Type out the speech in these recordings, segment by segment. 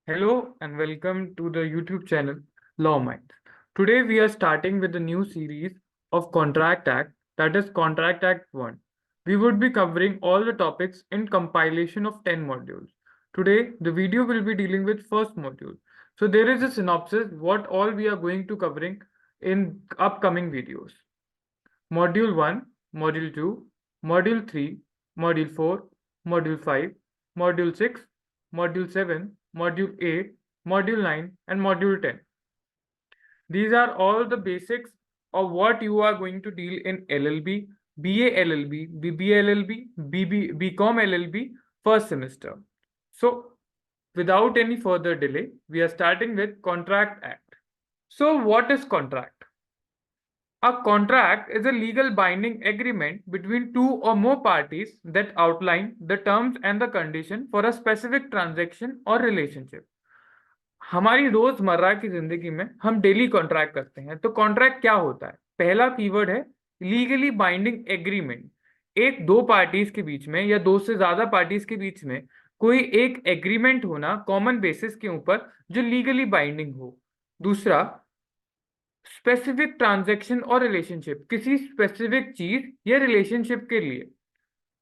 Hello and welcome to the YouTube channel Law Minds. Today we are starting with a new series of Contract Act, that is Contract Act 1. We would be covering all the topics in compilation of 10 modules. Today the video will be dealing with first module. So there is a synopsis what all we are going to covering in upcoming videos. Module 1, Module 2, Module 3, Module 4, Module 5, Module 6, Module 7, Module 8, Module 9, and Module 10. These are all the basics of what you are going to deal in LLB, BA LLB, BBA LLB, BCom LLB first semester. So, without any further delay, we are starting with Contract Act. So, what is contract? A contract is a legal binding agreement between two or more parties that outline the terms and the condition for a specific transaction or relationship. हमारी रोजमर्रा की जिंदगी में हम daily contract करते हैं, तो contract क्या होता है? पहला कीवर्ड है लीगली बाइंडिंग एग्रीमेंट। एक दो पार्टीज के बीच में या दो से ज्यादा पार्टीज के बीच में कोई एक एग्रीमेंट होना कॉमन बेसिस के ऊपर जो लीगली बाइंडिंग हो। दूसरा, स्पेसिफिक ट्रांजैक्शन और रिलेशनशिप, किसी स्पेसिफिक चीज या रिलेशनशिप के लिए।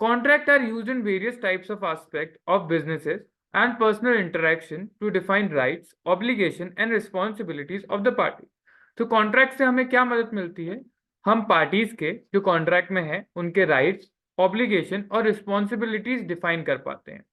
Contract are used in various types of aspect of businesses and personal interaction to define rights, obligation and responsibilities of the party. तो कॉन्ट्रैक्ट से हमें क्या मदद मिलती है? हम पार्टीज के जो कॉन्ट्रैक्ट में है उनके राइट्स, ऑब्लिगेशन और रिस्पॉन्सिबिलिटीज डिफाइन कर पाते हैं।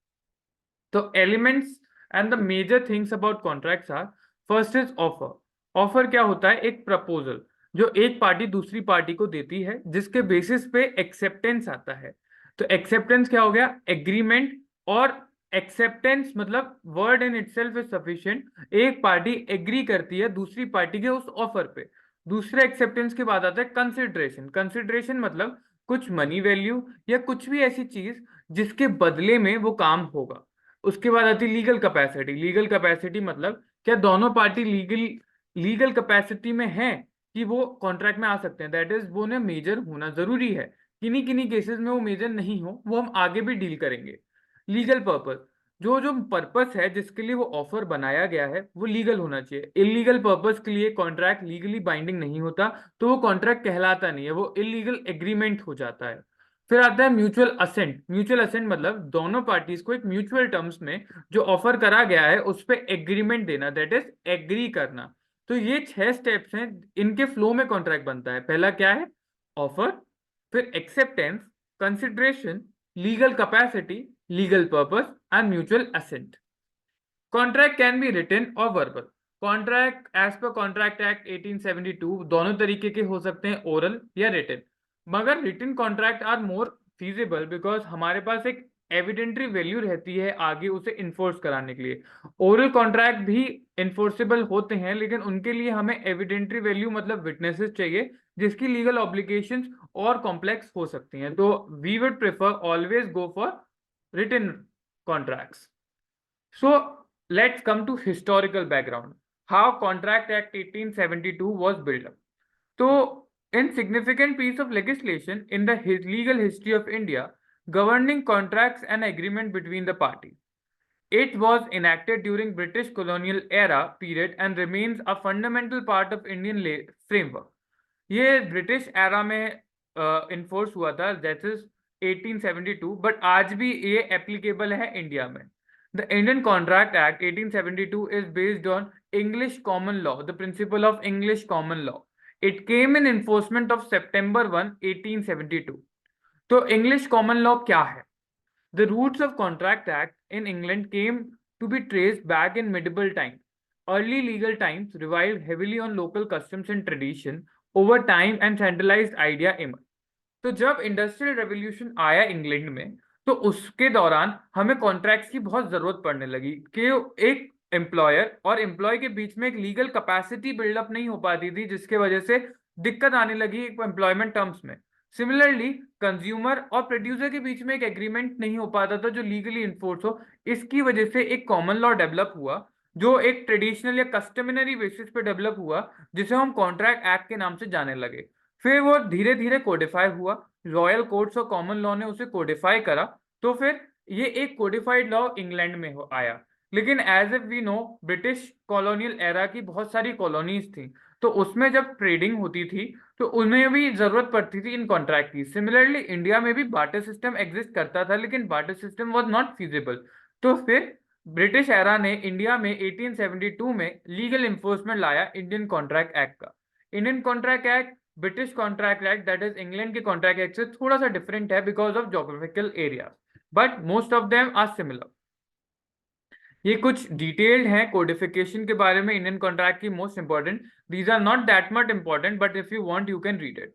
तो elements and the major things about contracts are, first is offer. Offer क्या होता है? एक प्रपोजल जो एक पार्टी दूसरी पार्टी को देती है जिसके बेसिस पे एक्सेप्टेंस आता है। तो एक्सेप्टेंस क्या हो गया? एग्रीमेंट। और एक्सेप्टेंस मतलब word in itself is sufficient. एक पार्टी एग्री करती है दूसरी पार्टी के उस ऑफर पे। दूसरे एक्सेप्टेंस के बाद आता है कंसिडरेशन। कंसिडरेशन मतलब कुछ मनी वैल्यू या कुछ भी ऐसी चीज जिसके बदले में वो काम होगा। उसके बाद आती है लीगल कैपेसिटी। लीगल कैपेसिटी मतलब क्या दोनों पार्टी लीगल कैपेसिटी में है कि वो कॉन्ट्रैक्ट में आ सकते हैं। दैट इज वो ने मेजर होना जरूरी है। किन्हीं किन्हीं केसेस में वो मेजर नहीं हो, वो हम आगे भी डील करेंगे। लीगल पर्पस, जो जो पर्पस है जिसके लिए वो ऑफर बनाया गया है वो लीगल होना चाहिए। इलीगल पर्पस के लिए कॉन्ट्रैक्ट लीगली बाइंडिंग नहीं होता तो वो कॉन्ट्रैक्ट कहलाता नहीं है, वो इलीगल एग्रीमेंट हो जाता है। फिर आता है म्यूचुअल असेंट। म्यूचुअल असेंट मतलब दोनों पार्टीज को एक म्यूचुअल टर्म्स में जो ऑफर करा गया है उस पर एग्रीमेंट देना, दैट इज एग्री करना। तो ये 6 स्टेप्स हैं, इनके फ्लो में कॉन्ट्रैक्ट बनता है। पहला क्या है? ऑफर, फिर acceptance, consideration, legal capacity, legal purpose and mutual assent. Contract can be written और verbal. Contract as per contract act 1872 दोनों तरीके के हो सकते हैं, ओरल या रिटन। मगर written contract are more feasible because हमारे पास एक एविडेंटरी वैल्यू रहती है आगे उसे इन्फोर्स कराने के लिए। ओरल कॉन्ट्रैक्ट भी इन्फोर्सेबल होते हैं लेकिन उनके लिए हमें एविडेंटरी वैल्यू मतलब विटनेसेस चाहिए जिसकी लीगल ऑब्लिगेशंस और कॉम्प्लेक्स हो सकती हैं। तो we would prefer always go for written contracts. So let's come to historical background. How Contract Act 1872 was built up. So, insignificant piece of legislation in the legal history of India governing contracts and agreement between the parties. It was enacted during British colonial era period and remains a fundamental part of Indian framework. ये British era में enforce हुआ था, that is 1872, but आज भी ये applicable है India में। The Indian Contract Act 1872 is based on English common law, the principle of English common law. It came in enforcement of September 1, 1872. तो English common law क्या है? The roots of Contract Act in England came to be traced back in medieval times. Early legal times relied heavily on local customs and tradition. Over time and centralized idea emerged. तो जब industrial revolution आया England में तो उसके दौरान हमें contracts की बहुत जरूरत पड़ने लगी कि एक एम्प्लॉयर और एम्प्लॉय के बीच में एक लीगल कैपेसिटी बिल्डअप नहीं हो पाती थी जिसके वजह से दिक्कत आने लगी एम्प्लॉयमेंट टर्म्स में। सिमिलरली कंज्यूमर और प्रोड्यूसर के बीच में एक एग्रीमेंट नहीं हो पाता था जो लीगली इन्फोर्स हो। इसकी वजह से एक कॉमन लॉ डेवलप हुआ जो एक ट्रेडिशनल या कस्टमनरी बेसिस पे डेवलप हुआ जिसे हम कॉन्ट्रैक्ट एक्ट के नाम से जाने लगे। फिर वो धीरे धीरे कोडिफाई हुआ, रॉयल कोर्ट्स और कॉमन लॉ ने उसे कोडिफाई करा, तो फिर ये एक कोडिफाइड लॉ इंग्लैंड में आया। लेकिन as if we know British colonial era की बहुत सारी कॉलोनीज थी, तो उसमें जब ट्रेडिंग होती थी तो उन्हें भी जरूरत पड़ती थी इन कॉन्ट्रैक्ट की। सिमिलरली इंडिया में भी बार्टर सिस्टम एग्जिस्ट करता था, लेकिन barter system was not feasible. तो फिर ब्रिटिश एरा ने इंडिया में 1872 में लीगल इन्फोर्समेंट लाया इंडियन कॉन्ट्रैक्ट एक्ट का। Indian contract act British contract act that is England के कॉन्ट्रैक्ट एक्ट से थोड़ा सा डिफरेंट है because of geographical area, but most of them are similar. ये कुछ डिटेल्ड हैं कोडिफिकेशन के बारे में इंडियन कॉन्ट्रैक्ट की, most important. These are not that much important, but if you want you can read it.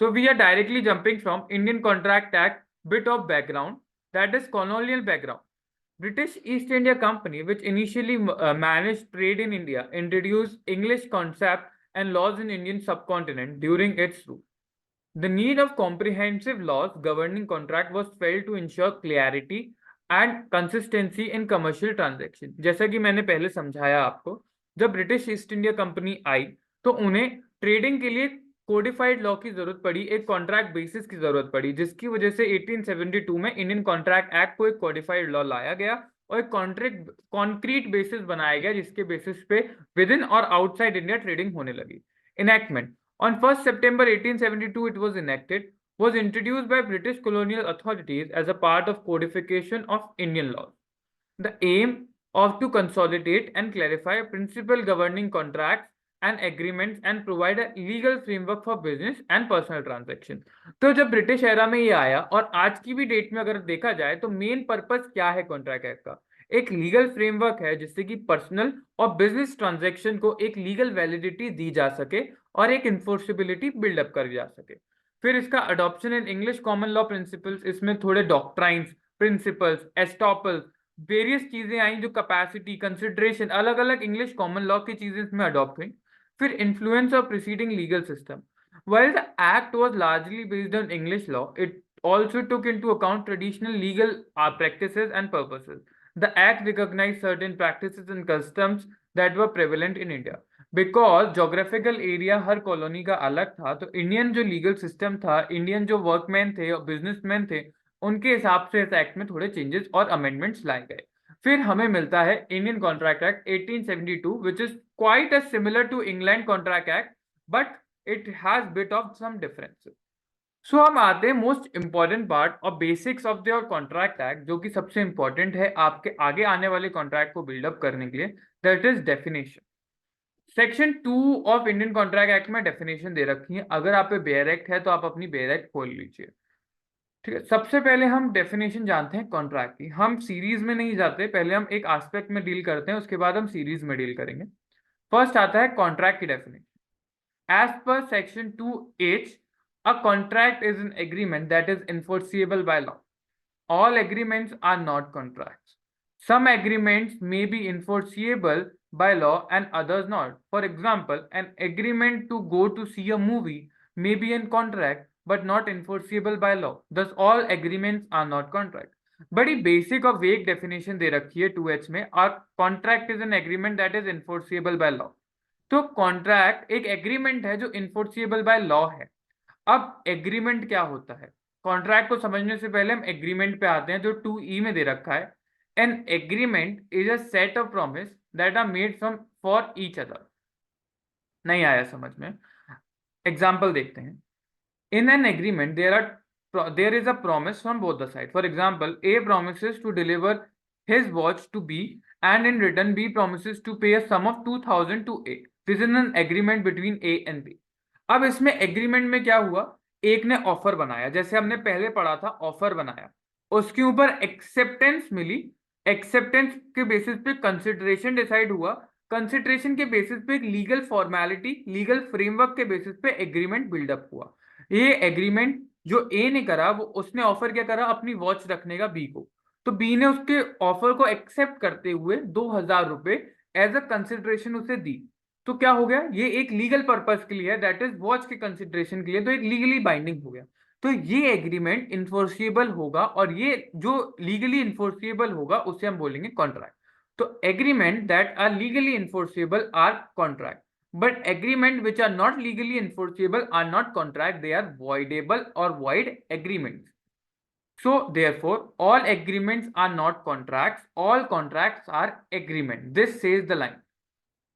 So we are directly jumping from Indian Contract Act, bit of background, that is colonial background. British East India Company, which initially managed trade in India, introduced English concept and laws in Indian subcontinent during its rule. The need of comprehensive laws governing contract was felt to ensure clarity and consistency in commercial transaction. जैसा कि मैंने पहले समझाया आपको, जब British east India company आई तो उन्हें trading के लिए कोडिफाइड लॉ की जरूरत पड़ी, एक कॉन्ट्रैक्ट बेसिस की जरूरत पड़ी, जिसकी वजह से 1872 में इंडियन कॉन्ट्रैक्ट एक्ट को एक कोडिफाइड लॉ लाया गया और एक कॉन्ट्रैक्ट कॉन्क्रीट बेसिस बनाया गया, जिसके बेसिस पे विद इन और आउटसाइड इंडिया ट्रेडिंग होने लगी। Enactment on 1st September 1872, it was enacted, was introduced by British colonial authorities as a part of codification of Indian laws. The aim of to consolidate and clarify principle governing contracts and agreements and provide a legal framework for business and personal transaction. तो जब British era में ये आया और आज की भी date में अगर देखा जाए तो मेन पर्पस क्या है कॉन्ट्रैक्ट एक्ट का? एक लीगल फ्रेमवर्क है जिससे कि पर्सनल और बिजनेस ट्रांजैक्शन को एक लीगल वैलिडिटी दी जा सके और एक इन्फोर्सिबिलिटी बिल्डअप करी जा सके। फिर इसका adoption in English common law principles, इसमें थोड़े डॉक्ट्राइंस, प्रिंसिपल्स, एस्टॉपल्स, वेरियस चीजें आई जो कैपेसिटी, कंसिडरेशन, अलग अलग इंग्लिश कॉमन लॉ की चीजें इसमें अडॉप्ट हुई। फिर influence of preceding legal system. While the act was largely based on English law, it also took into account traditional legal practices and purposes. The act recognized certain practices and customs that were prevalent in India. Because geographical area her colony का अलग था, तो Indian जो legal system था, Indian जो workman थे और businessman थे, उनके हिसाब से इस एक्ट में थोड़े चेंजेस और अमेंडमेंट्स लाए गए। फिर हमें मिलता है Indian contract act 1872, which is quite as similar to England Contract Act, but it has bit of some differences. So हम आते हैं मोस्ट इंपॉर्टेंट पार्ट और basics of your contract act, जो कि सबसे इंपॉर्टेंट है आपके आगे आने वाले कॉन्ट्रैक्ट को बिल्डअप करने के लिए, that is definition. Section 2 of Indian contract act में डेफिनेशन दे रखी है। अगर आप पे बेयर एक्ट है तो आप अपनी बेयर एक्ट खोल लीजिए। ठीक है, सबसे पहले हम डेफिनेशन जानते हैं कॉन्ट्रैक्ट की। हम सीरीज में नहीं जाते, पहले हम एक एस्पेक्ट में डील करते हैं, उसके बाद हम सीरीज में डील करेंगे। फर्स्ट आता है कॉन्ट्रैक्ट की definition. As per section 2H, a contract is an agreement that is enforceable by law. All agreements are not contracts. Some agreements may be enforceable by law and others not. For example, an agreement to go to see a movie may be a contract but not enforceable by law. Thus, all agreements are not contracts. बड़ी basic और वेग definition दे रखी है 2H में। और contract is an agreement that is enforceable by law. तो contract एक agreement है जो इन्फोर्सिएबल बाय लॉ है। अब एग्रीमेंट क्या होता है, कॉन्ट्रैक्ट को समझने से पहले हम एग्रीमेंट पे आते हैं जो 2E में दे रखा है। An agreement is a set of promise that are made from for each other. नहीं आया समझ में? एग्जाम्पल देखते हैं। In an agreement there is a promise from both the sides. For example, A promises to deliver his watch to B, and in return B promises to pay a sum of 2000 to A. This is an agreement between A and B. अब इसमें agreement में क्या हुआ, एक ने offer बनाया, जैसे हमने पहले पढ़ा था, ऑफर बनाया, उसके ऊपर एक्सेप्टेंस मिली, एक्सेप्टेंस के बेसिस पे कंसिडरेशन डिसाइड हुआ, कंसिडरेशन के बेसिस पे एक लीगल फॉर्मेलिटी, लीगल फ्रेमवर्क के बेसिस पे एग्रीमेंट बिल्डअप हुआ। ये एग्रीमेंट जो ए ने करा, वो उसने ऑफर क्या करा, अपनी वॉच रखने का बी को, तो बी ने उसके ऑफर को एक्सेप्ट करते हुए 2000 रुपए एज अ कंसिडरेशन उसे दी। तो क्या हो गया, ये एक लीगल पर्पस के लिए है, दैट इज वॉच के कंसिडरेशन के लिए, तो एक लीगली बाइंडिंग हो गया। तो ये एग्रीमेंट इन्फोर्सिएबल होगा, और ये जो लीगली इन्फोर्सिएबल होगा उसे हम बोलेंगे कॉन्ट्रैक्ट। तो agreement that are legally enforceable are contract, but agreement which are not legally enforceable are not contract, they are voidable or void agreements. So therefore, all agreements are not contracts. All contracts are agreement. This says the line.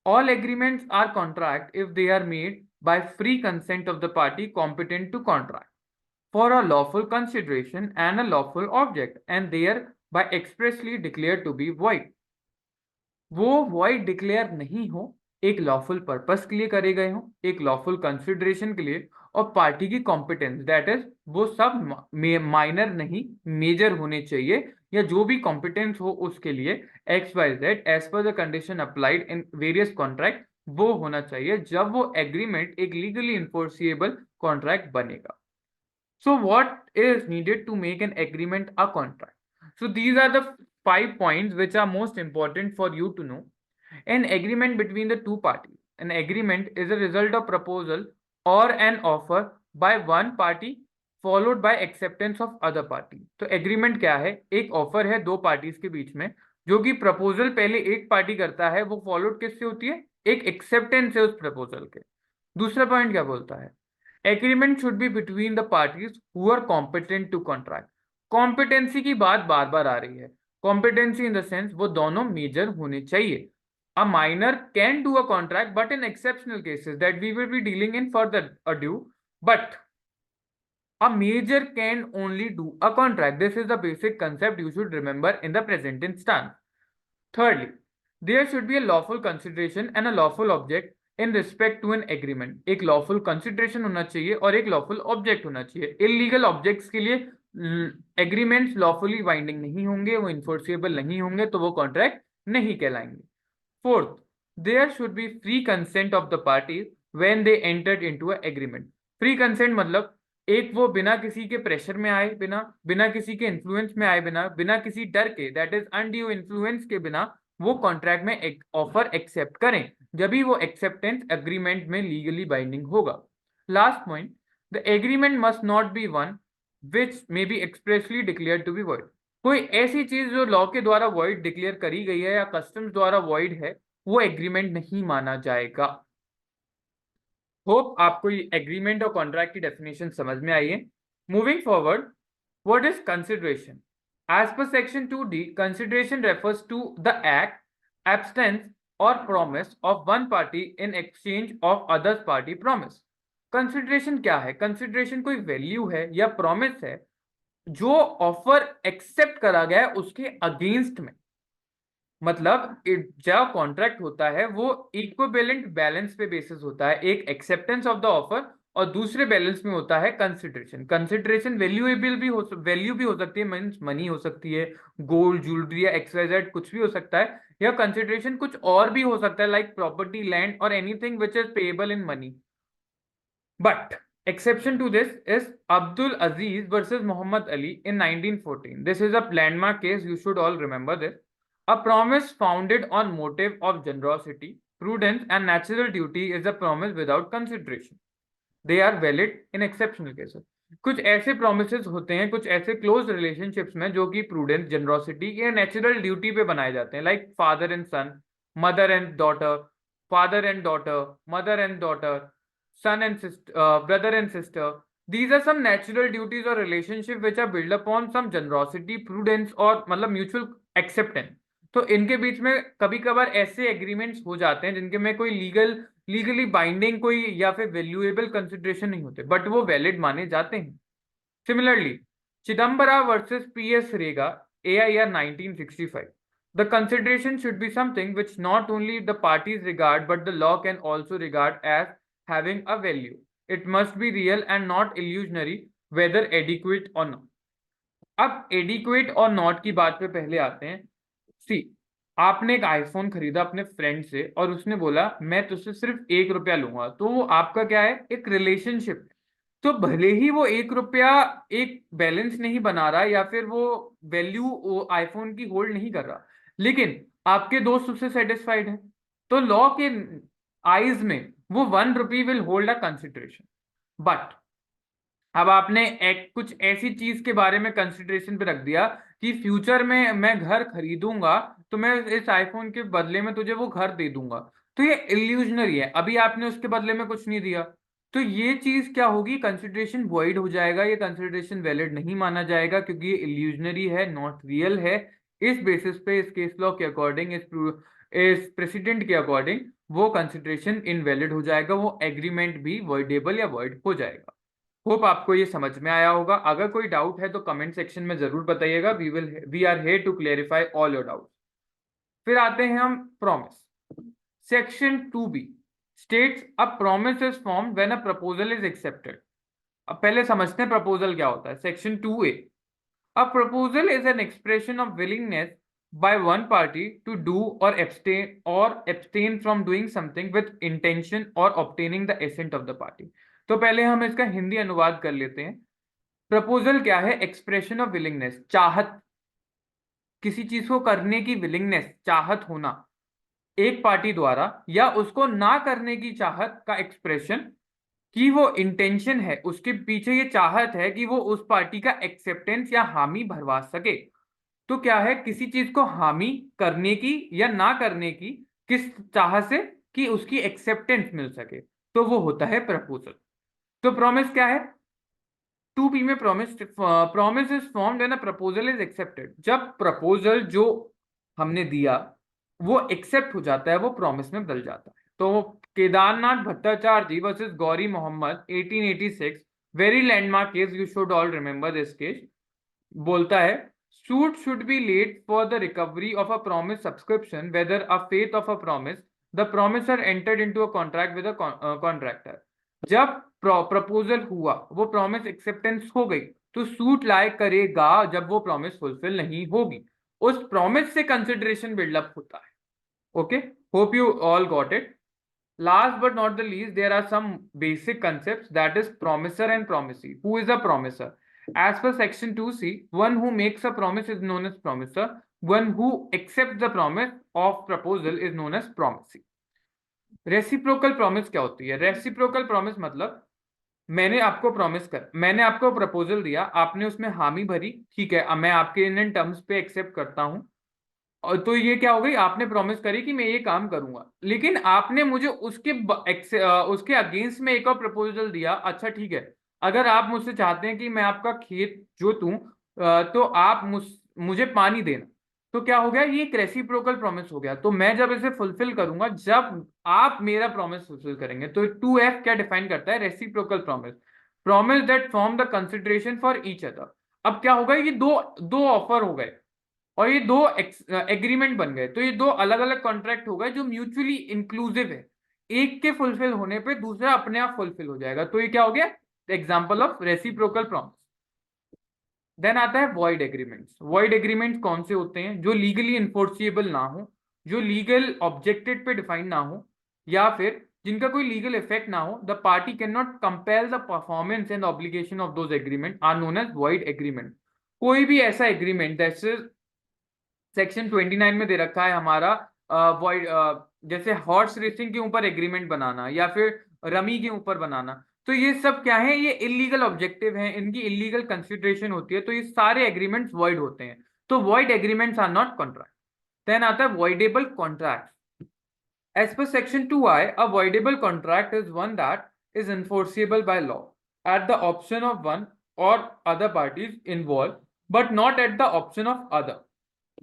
All agreements are contract if they are made by free consent of the party competent to contract for a lawful consideration and a lawful object, and they are by expressly declared to be void. वो void declare नहीं हो, एक lawful purpose के लिए करे गए हो, एक लॉफुल कंसिडरेशन के लिए, और पार्टी की कॉम्पिटेंस दैट इज वो सब माइनर नहीं मेजर होने चाहिए, या जो भी कॉम्पिटेंस हो उसके लिए X Y Z as per the condition applied in various contract वो होना चाहिए जब वो एग्रीमेंट एक लीगली इन्फोर्सिएबल कॉन्ट्रैक्ट बनेगा. So what is needed to make an agreement a contract? So these are the 5 points which are most important for you to know. An agreement between the two parties. An agreement is a result of proposal or an offer by one party followed by acceptance of other party. तो agreement क्या है? एक offer है दो parties के बीच में, जो कि proposal पहले एक party करता है, वो followed किससे होती है? एक acceptance है उस proposal के. दूसरा point क्या बोलता है? Agreement should be between the parties who are competent to contract. Competency की बात बार बार आ रही है. कॉम्पिटेंसी इन द सेंस वो दोनों मेजर होने चाहिए. A minor can do a contract, but in exceptional cases that we will be dealing in further ado, but a major can only do a contract. This is the basic concept you should remember in the present instance. Thirdly, there should be a lawful consideration and a lawful object in respect to an agreement. एक lawful consideration होना चाहिए और एक lawful object होना चाहिए. Illegal objects के लिए agreements lawfully binding नहीं होंगे, वो इन्फोर्सिएबल नहीं होंगे, तो वो कॉन्ट्रैक्ट नहीं कहलाएंगे. Fourth, there should be free consent of the parties when they entered into a agreement. Free consent मतलब एक वो बिना किसी के प्रेशर में आए, बिना किसी के इन्फ्लुएंस में आए, बिना किसी डर के, दैट इज अनड्यू इन्फ्लुएंस के बिना वो कॉन्ट्रैक्ट में एक ऑफर एक्सेप्ट करें, जब भी वो एक्सेप्टेंस एग्रीमेंट में लीगली बाइंडिंग होगा. Last point, the agreement must not be one which may be expressly declare to be void. कोई ऐसी चीज जो लॉ के द्वारा वॉइड डिक्लेयर करी गई है या कस्टम्स द्वारा वॉइड है, वो एग्रीमेंट नहीं माना जाएगा. होप आपको ये एग्रीमेंट और कॉन्ट्रैक्ट की डेफिनेशन समझ में आई है. Moving forward, what is consideration? As per section 2D, consideration refers to the act, absence or promise of one party in exchange of other party promise. Consideration क्या है? Consideration कोई value है या promise है जो ऑफर एक्सेप्ट करा गया है उसके अगेंस्ट में. मतलब जो कॉन्ट्रैक्ट होता है वो इक्विवेलेंट बैलेंस पे बेसिस होता है. एक एक्सेप्टेंस ऑफ द ऑफर और दूसरे बैलेंस में होता है कंसिडरेशन. कंसिडरेशन वैल्यूएबल भी वैल्यू भी हो सकती है, मींस मनी हो सकती है, गोल्ड, ज्वेलरी या एक्सवाइजेड कुछ भी हो सकता है, या कंसिडरेशन कुछ और भी हो सकता है लाइक प्रॉपर्टी, लैंड और anything which is payable in money. But exception to this is Abdul Aziz versus Muhammad Ali in 1914. This is a landmark case, you should all remember this. A promise founded on motive of generosity, prudence and natural duty is a promise without consideration. They are valid in exceptional cases. कुछ ऐसे promises होते हैं, कुछ ऐसे close relationships में जो कि prudence, generosity या नेचुरल ड्यूटी पे बनाए जाते हैं, like father and son, mother and daughter, father and daughter, mother and daughter, son and sister, brother and sister. These are some natural duties or relationship which are built upon some generosity, prudence और मतलब mutual acceptance. तो इनके बीच में कभी कभार ऐसे agreements हो जाते हैं जिनके में कोई लीगली बाइंडिंग कोई या फिर वैल्यूएबल कंसिडरेशन नहीं होते, बट वो वैलिड माने जाते हैं. Similarly, Chidambara versus PS Rega, AIR 1965. The consideration should be something which not only the parties regard but the law can also regard as having a value. It must be real and not illusionary, whether adequate or not. अब adequate और not की बात पे पहले आते हैं. सी, आपने एक आईफोन खरीदा अपने फ्रेंड से और उसने बोला मैं तुझसे सिर्फ 1 रुपया लूंगा, तो वो आपका क्या है? एक रिलेशनशिप. तो भले ही वो 1 रुपया एक बैलेंस नहीं बना रहा या फिर वो वैल्यू आईफोन की होल्ड नहीं कर रहा, लेकिन आपके दोस्त उससे सेटिस्फाइड है, तो लॉ के आईज में वो 1 रुपी will hold a consideration. But अब आपने कुछ ऐसी चीज के बारे में कंसिडरेशन पे रख दिया कि फ्यूचर में मैं घर खरीदूंगा तो मैं इस आईफोन के बदले में तुझे वो घर दे दूंगा, तो ये इल्यूजनरी है. अभी आपने उसके बदले में कुछ नहीं दिया, तो ये चीज क्या होगी, कंसिडरेशन वॉइड हो जाएगा, ये कंसिडरेशन वैलिड नहीं माना जाएगा क्योंकि ये इल्यूजनरी है, नॉट रियल है। इस बेसिस पे, इस केस लॉ के अकॉर्डिंग, इस प्रेसिडेंट के अकॉर्डिंग वो कंसिडरेशन इनवैलिड हो जाएगा, वो एग्रीमेंट भी वॉइडेबल या वॉइड हो जाएगा। होप आपको ये समझ में आया होगा। अगर कोई डाउट है तो कमेंट सेक्शन में जरूर बताइएगा। We are here to clarify all your doubt. फिर आते हैं हम promise. Section 2B states a promise is formed when a proposal is accepted. अब पहले समझते हैं प्रपोजल क्या होता है। Section 2A, a proposal is an expression of willingness by one party to do or abstain from doing something with intention or obtaining the assent of the party. तो पहले हम इसका हिंदी अनुवाद कर लेते हैं। प्रपोजल क्या है? एक्सप्रेशन ऑफ विलिंगनेस, चाहत, किसी चीज को करने की विलिंगनेस, चाहत होना एक पार्टी द्वारा, या उसको ना करने की चाहत का एक्सप्रेशन, कि वो इंटेंशन है, उसके पीछे ये चाहत है कि वो उस पार्टी का एक्सेप्टेंस या हामी भरवा सके। तो क्या है? किसी चीज को हामी करने की या ना करने की, किस चाह से? कि उसकी एक्सेप्टेंस मिल सके, तो वो होता है प्रपोजल। तो प्रॉमिस क्या है? 2B में promise is formed when a proposal is accepted. जब प्रपोजल जो हमने दिया वो एक्सेप्ट हो जाता है, वो प्रॉमिस में बदल जाता है। तो Kedarnath Bhattacharya ji versus Gauri Mohammad 1886, very landmark case, you should all remember this case, बोलता है suit should be laid for the recovery of a promise subscription whether a faith of a promise the promisor entered into a contract with a contractor. जब proposal हुआ, वो promise acceptance हो गई, तो suit लायक करेगा जब वो प्रॉमिस फुलफिल नहीं होगी। उस प्रॉमिस से कंसिडरेशन बिल्डअप होता है। Okay, hope you all got it. Last but not the least, there are some basic concepts, that is promiser and promisee. Who is a promiser? As per section 2C, one who makes a promise is known as promiser. One who accepts the promise of proposal is known as promisee. Reciprocal promise क्या होती है? Reciprocal promise मतलब मैंने आपको proposal दिया, आपने उसमें हामी भरी, ठीक है, अब मैं आपके इन टर्म्स पे एक्सेप्ट करता हूं, और तो ये क्या हो गई, आपने प्रॉमिस करी कि मैं ये काम करूंगा, लेकिन आपने मुझे उसके अगेंस्ट में एक और प्रपोजल दिया। अच्छा ठीक है, अगर आप मुझसे चाहते हैं कि मैं आपका खेत जोतूं, तो आप मुझे पानी देना, तो क्या हो गया, ये एक रेसिप्रोकल प्रॉमिस हो गया। तो मैं जब इसे फुलफिल करूंगा जब आप मेरा प्रॉमिस फुलफिल करेंगे। तो 2F क्या डिफाइन करता है? Reciprocal promise, promise that form the consideration for each other. अब क्या होगा, ये दो दो ऑफर हो गए और ये दो एग्रीमेंट बन गए, तो ये दो अलग अलग कॉन्ट्रैक्ट हो गए जो म्यूचुअली इंक्लूसिव है। एक के फुलफिल होने पे दूसरा अपने आप फुलफिल हो जाएगा, तो ये क्या हो गया? Example of reciprocal promise. Then आता है वॉइड एग्रीमेंट्स। वॉइड एग्रीमेंट्स कौन से होते हैं? जो लीगली इन्फोर्सिएबल ना हो, जो लीगल ऑब्जेक्टेड पे डिफाइन ना हो, या फिर जिनका कोई लीगल इफेक्ट ना हो। The party can not compel the performance and obligation of those agreement are known as void agreement. कोई भी ऐसा एग्रीमेंट जैसे सेक्शन 29 में दे रखा है हमारा, वॉइड, जैसे हॉर्स रेसिंग के ऊपर एग्रीमेंट बनाना या फिर रमी के ऊपर बनाना, तो ये सब क्या है? ये इलीगल ऑब्जेक्टिव हैं, इनकी इलीगल कंसिडरेशन होती है, तो ये सारे एग्रीमेंट्स वॉइड होते हैं। तो void agreements are not contract. Then आता है voidable contract. As per section 2I, a voidable contract is one that is enforceable by law at the option of one or other parties involved, but not at the option of other.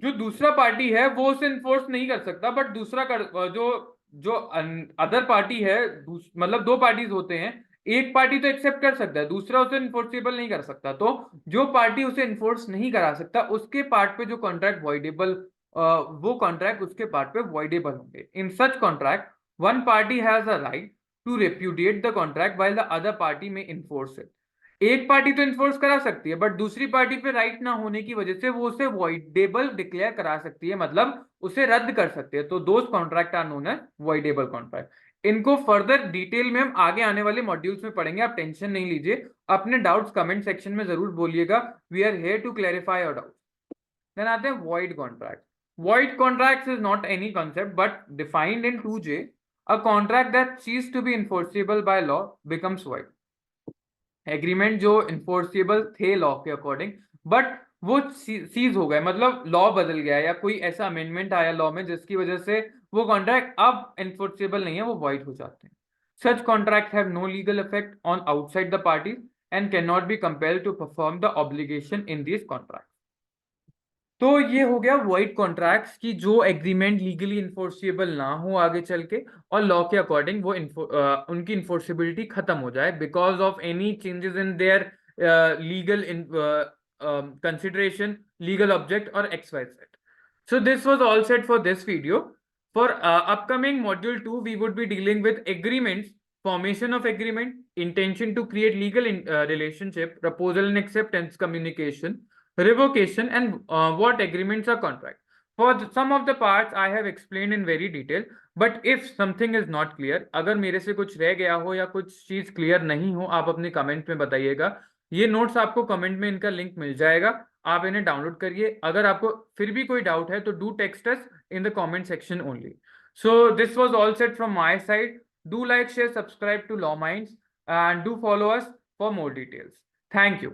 जो दूसरा party है वो उसे enforce नहीं कर सकता, but जो जो अदर पार्टी है, मतलब दो पार्टीज होते हैं, एक पार्टी तो एक्सेप्ट कर सकता है, दूसरा उसे इन्फोर्सेबल नहीं कर सकता। तो जो पार्टी उसे इन्फोर्स नहीं करा सकता, उसके पार्ट पे जो कॉन्ट्रैक्ट वॉइडेबल, वो कॉन्ट्रैक्ट उसके पार्ट पे वॉइडेबल होंगे। In such contract one party has a right to repudiate the contract while the other party may enforce it. एक पार्टी तो इन्फोर्स करा सकती है, बट दूसरी पार्टी पे राइट ना होने की वजह से वो उसे वॉइडेबल डिक्लेयर करा सकती है, मतलब उसे रद्द कर सकती है। तो those contract are known as voidable contract. इनको फर्दर डिटेल में हम आगे आने वाले मॉड्यूल्स में पढ़ेंगे, आप टेंशन नहीं लीजिए। अपने डाउट्स कमेंट सेक्शन में जरूर बोलिएगा, we are here to clarify your doubts. Then आते हैं void contract. Void contracts is not any concept but defined in 2J. A contract that ceases to be enforceable by law becomes void. Agreement जो enforceable थे law के according, but वो seize हो गए, मतलब law बदल गया या कोई ऐसा अमेंडमेंट आया लॉ में जिसकी वजह से वो कॉन्ट्रैक्ट अब इन्फोर्सेबल नहीं है, वो वॉइड हो जाते हैं। Such contracts have no legal effect on outside the parties and cannot be compelled to perform the obligation in these contracts. तो ये हो गया void contracts की जो एग्रीमेंट लीगली इन्फोर्सिबल ना हो आगे चल के और लॉ के अकॉर्डिंग वो उनकी इन्फोर्सिबिलिटी खत्म हो जाए because of any changes in their legal consideration, legal object or XYZ. So this was all set for this video. For upcoming module 2, we would be dealing with agreements, formation of agreement, intention to create legal relationship, proposal and acceptance, communication, revocation, and what agreements are contract. For some of the parts I have explained in very detail, but if something is not clear, अगर मेरे से कुछ रह गया हो या कुछ चीज क्लियर नहीं हो, आप अपने कमेंट में बताइएगा. ये नोट्स आपको कमेंट में इनका लिंक मिल जाएगा, आप इन्हें डाउनलोड करिए. अगर आपको फिर भी कोई डाउट है तो do text us in the comment section only. So this was all set from my side. Do like, share, subscribe to Law Minds and do follow us for more details. Thank you.